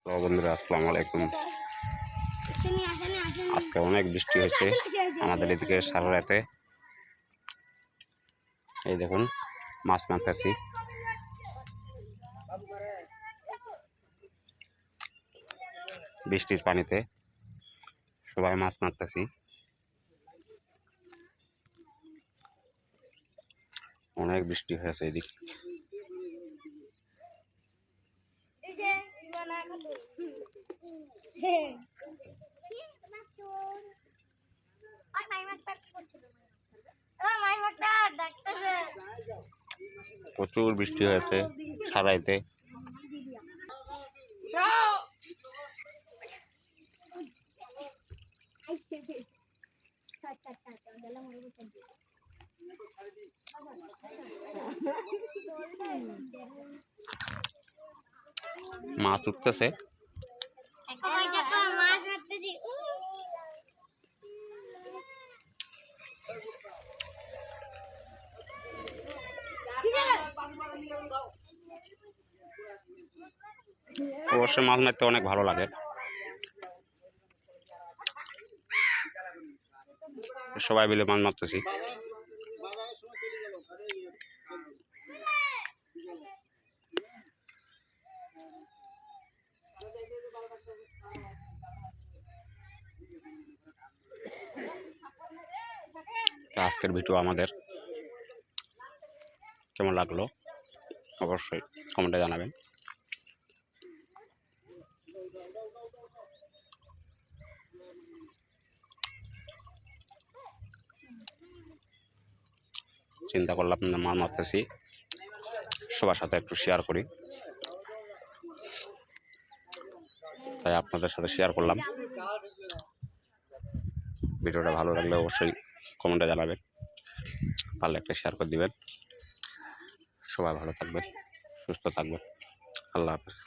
তো বন্ধুরা আসসালামু আলাইকুম। আজকে অনেক বৃষ্টি হয়েছে আমাদের এদিকে সারা রাতে। এই দেখুন মাছ মারতেছি। বৃষ্টির পানিতে সবাই মাছ মারতেছি। অনেক বৃষ্টি হয়েছে এদিক। প্রচুর বৃষ্টি হয়েছে সারাইতে। মাছ উঠতেছে। অবশ্যই মাছ মারতে অনেক ভালো লাগে। সবাই মিলে মাছ মারতেছি। আজকের ভিডিও আমাদের কেমন লাগলো অবশ্যই কমেন্টে জানাবেন। চিন্তা করলাম মাছ মারতেছি, সবার সাথে একটু শেয়ার করি, তাই আপনাদের সাথে শেয়ার করলাম। ভিডিওটা ভালো লাগলে অবশ্যই কমেন্টে জানাবেন, পারলে একটা শেয়ার করে দিবেন। সবাই ভালো থাকবেন, সুস্থ থাকবেন। আল্লাহ হাফেজ।